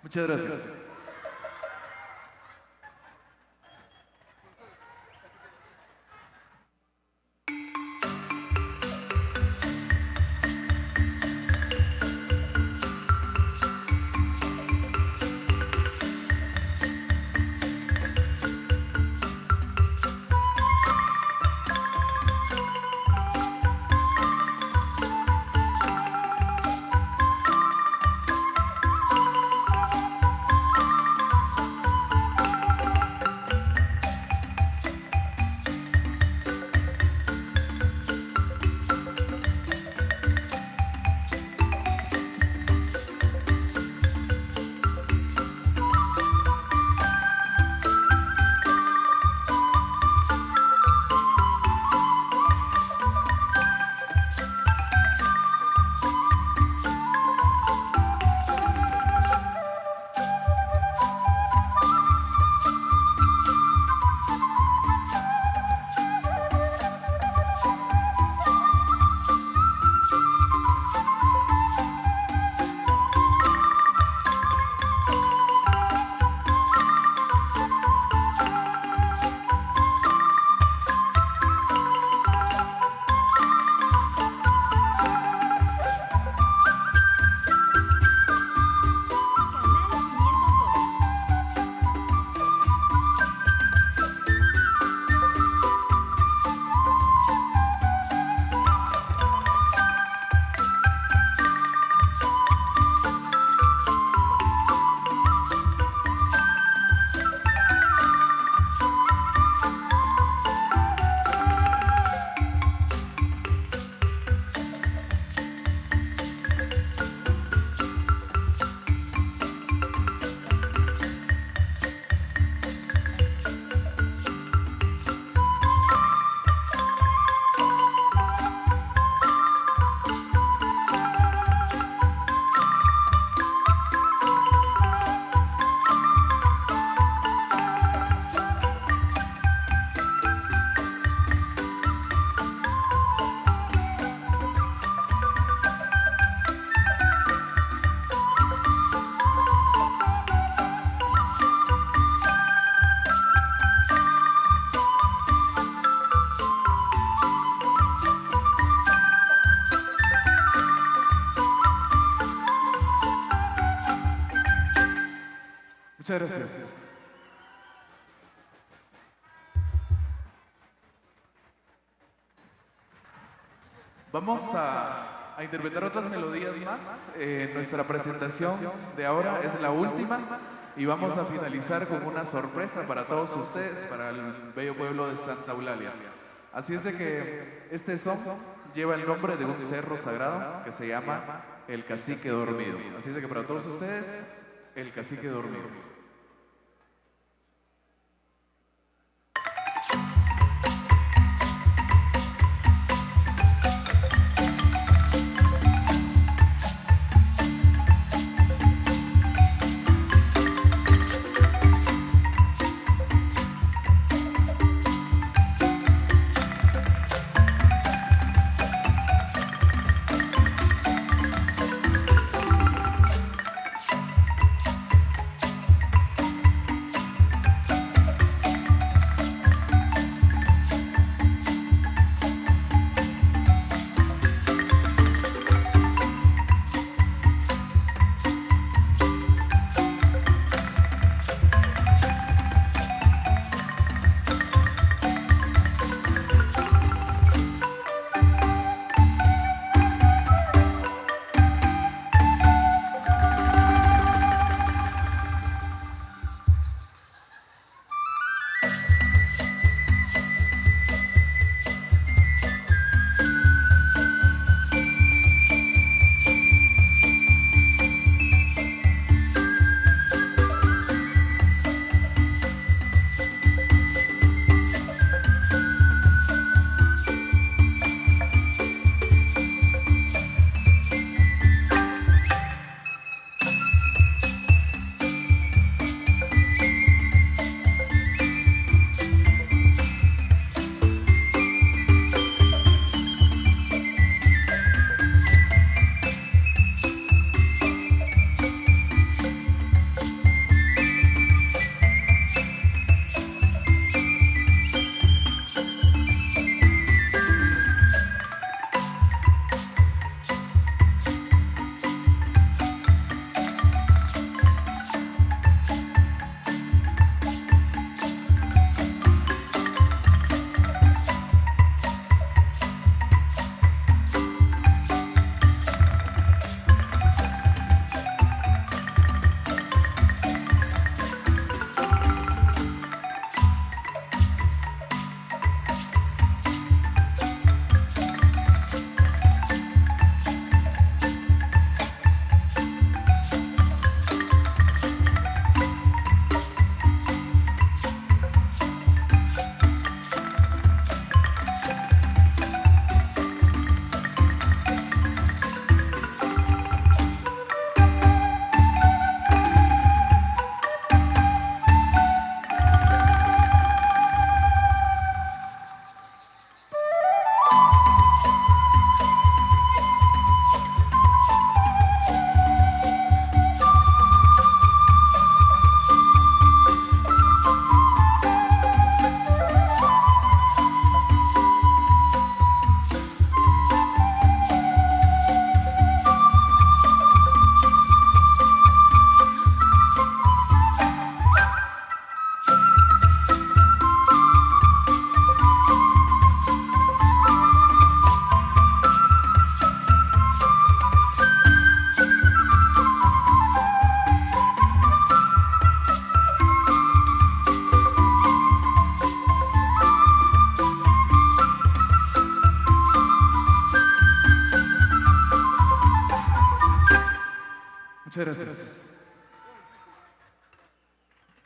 Muchas gracias. Muchas gracias. Vamos a interpretar otras melodías más. Nuestra presentación de ahora es la última y vamos a finalizar con una sorpresa para todos ustedes, para el bello pueblo de Santa Eulalia. Así es de que este son lleva el nombre de un cerro sagrado que se llama el Cacique Dormido. Así es de que para todos ustedes, el Cacique Dormido.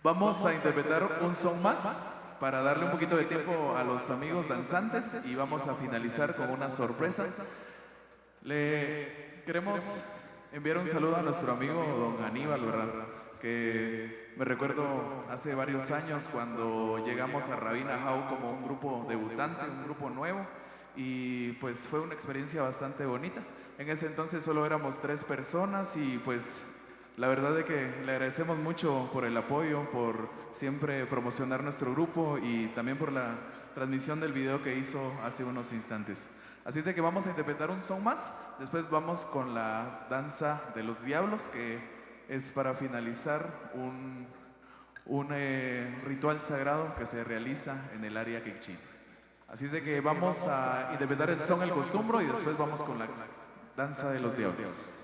Vamos a interpretar un son más para darle un poquito de tiempo a los amigos danzantes y vamos a finalizar con una sorpresa. Le queremos enviar un saludo a nuestro amigo don Aníbal, ¿verdad? Que me recuerdo hace varios años cuando llegamos a Rabina Jau como un grupo debutante, un grupo nuevo, y pues fue una experiencia bastante bonita. En ese entonces solo éramos 3 personas y pues la verdad es que le agradecemos mucho por el apoyo, por siempre promocionar nuestro grupo y también por la transmisión del video que hizo hace unos instantes. Así es de que vamos a interpretar un son más, después vamos con la danza de los diablos, que es para finalizar un ritual sagrado que se realiza en el área Quechín. Así es de que vamos a interpretar el son El Costumbro y después vamos con la danza de los diablos.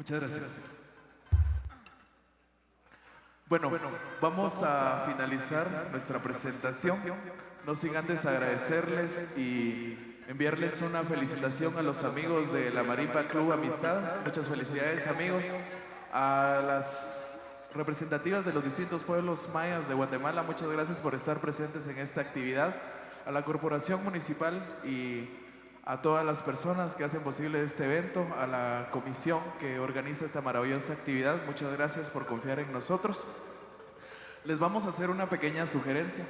Muchas gracias. Bueno, vamos a finalizar nuestra presentación, no sin antes agradecerles y enviarles una felicitación a los amigos de la Marimba Club Amistad. Muchas felicidades, amigos. A las representativas de los distintos pueblos mayas de Guatemala, muchas gracias por estar presentes en esta actividad. A la Corporación Municipal y a todas las personas que hacen posible este evento, a la comisión que organiza esta maravillosa actividad, muchas gracias por confiar en nosotros. les vamos a hacer una pequeña sugerencia.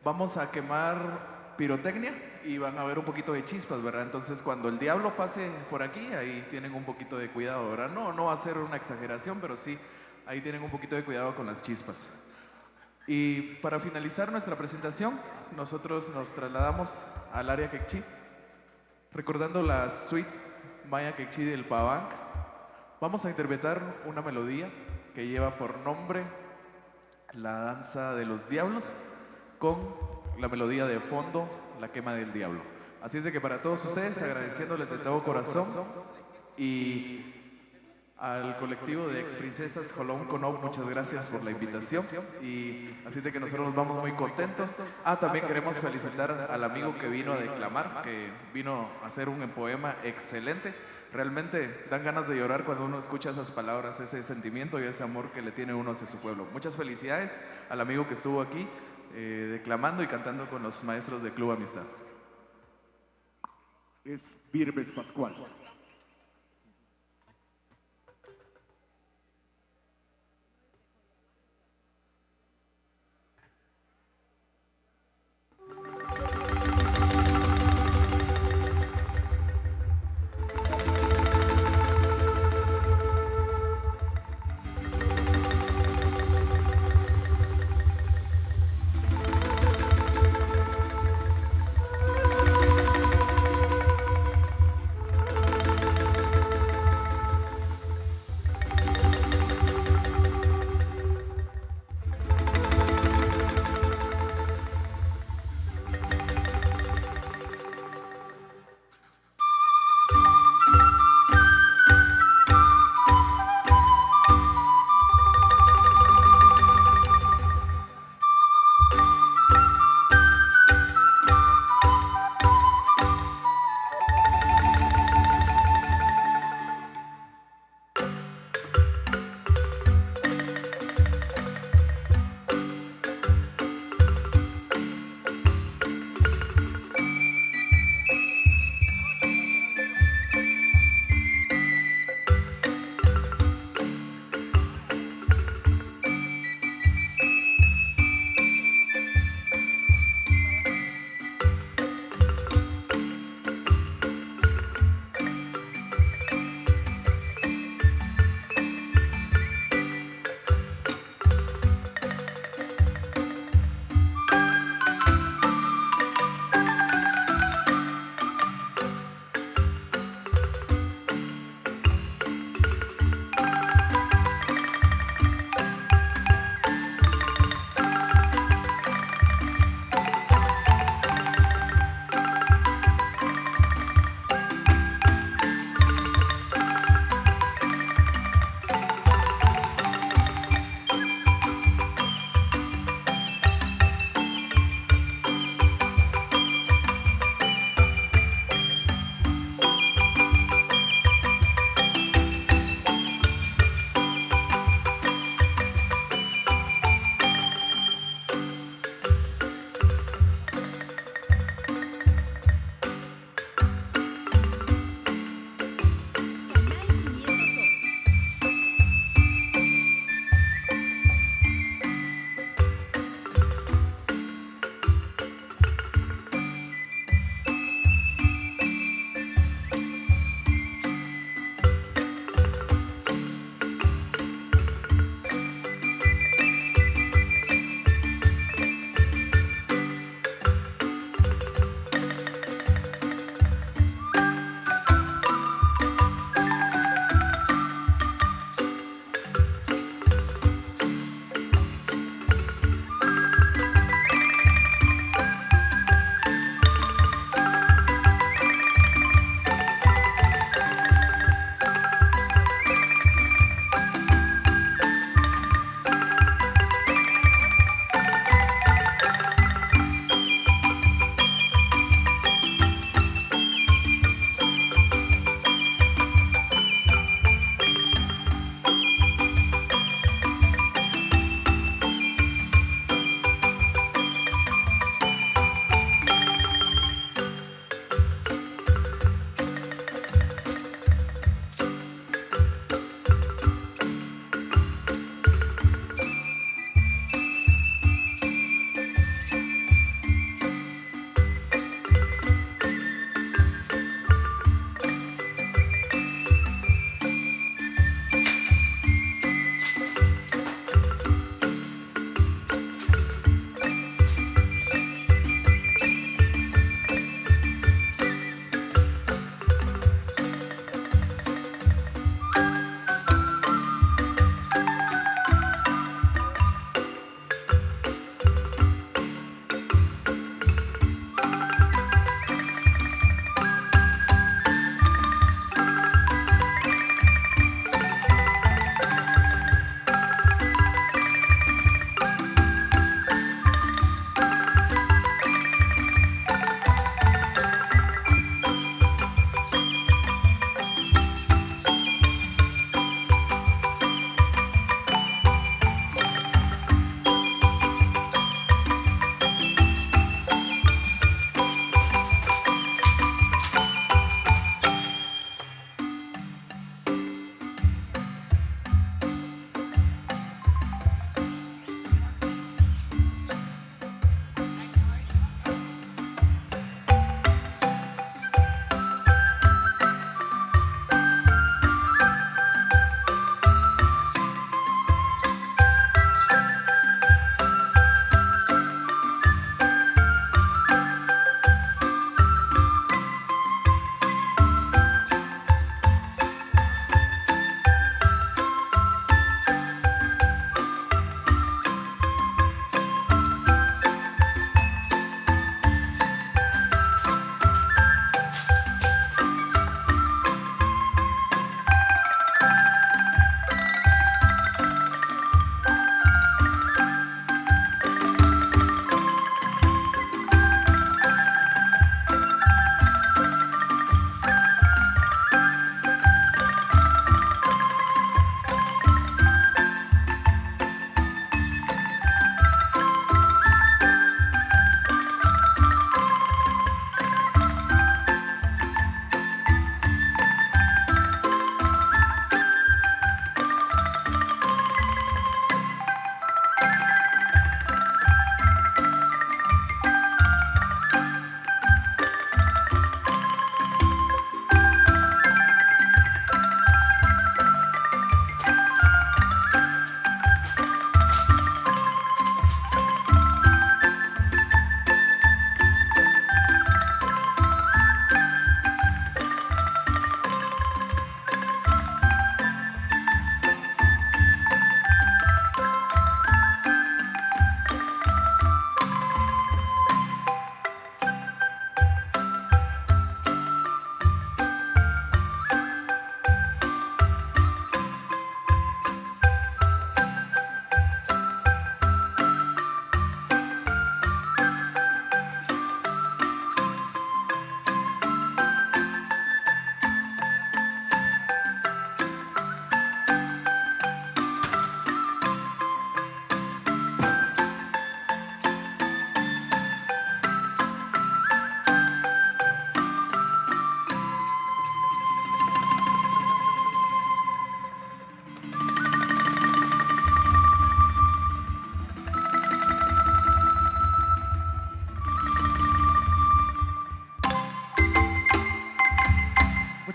Vamos a quemar pirotecnia y van a ver un poquito de chispas, ¿verdad? Entonces, cuando el diablo pase por aquí, ahí tienen un poquito de cuidado, ¿verdad? No, no va a ser una exageración, pero sí, ahí tienen un poquito de cuidado con las chispas. Y para finalizar nuestra presentación, nosotros nos trasladamos al área Quechí, recordando la suite Maya Quechí del Pabanc. Vamos a interpretar una melodía que lleva por nombre La Danza de los Diablos, con la melodía de fondo La Quema del Diablo. Así es de que para todos ustedes, agradeciéndoles de todo corazón, y al colectivo de ex princesas Jolón Conop, muchas gracias por la invitación. Y así es de que nosotros nos vamos muy contentos. También queremos felicitar al amigo que vino a declamar, que vino a hacer un poema excelente. Realmente dan ganas de llorar cuando uno escucha esas palabras, ese sentimiento y ese amor que le tiene uno hacia su pueblo. Muchas felicidades al amigo que estuvo aquí declamando y cantando con los maestros de Club Amistad. Es Virbes Pascual.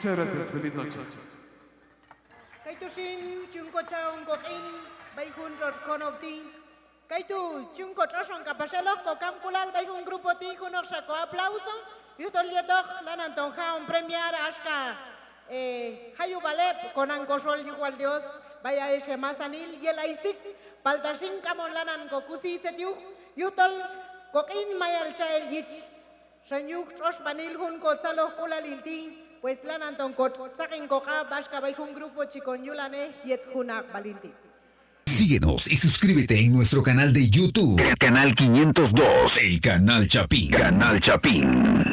Muchas gracias, feliz noche. Kaitushin chunkochaun kokin baikun konopti. Kaitu chunkochoson kapaselo kokamkulal baikun grupo ti kunok sako aplauso. Yutol yedok lananton jaun premiar ashka hayu balep konan kosol igual Dios vaya ese masanil y el aisik paltashin kamon lanan kokusi setiu yutol kokin mayal chael yich. Shanyuk chosh banil hun kotsalo kulalilti. Pues lananton kot sakin koka bashka baikun grupo chikonyulane yet hunak balinti. Síguenos y suscríbete en nuestro canal de YouTube. El canal 502. El canal Chapín. Canal Chapín.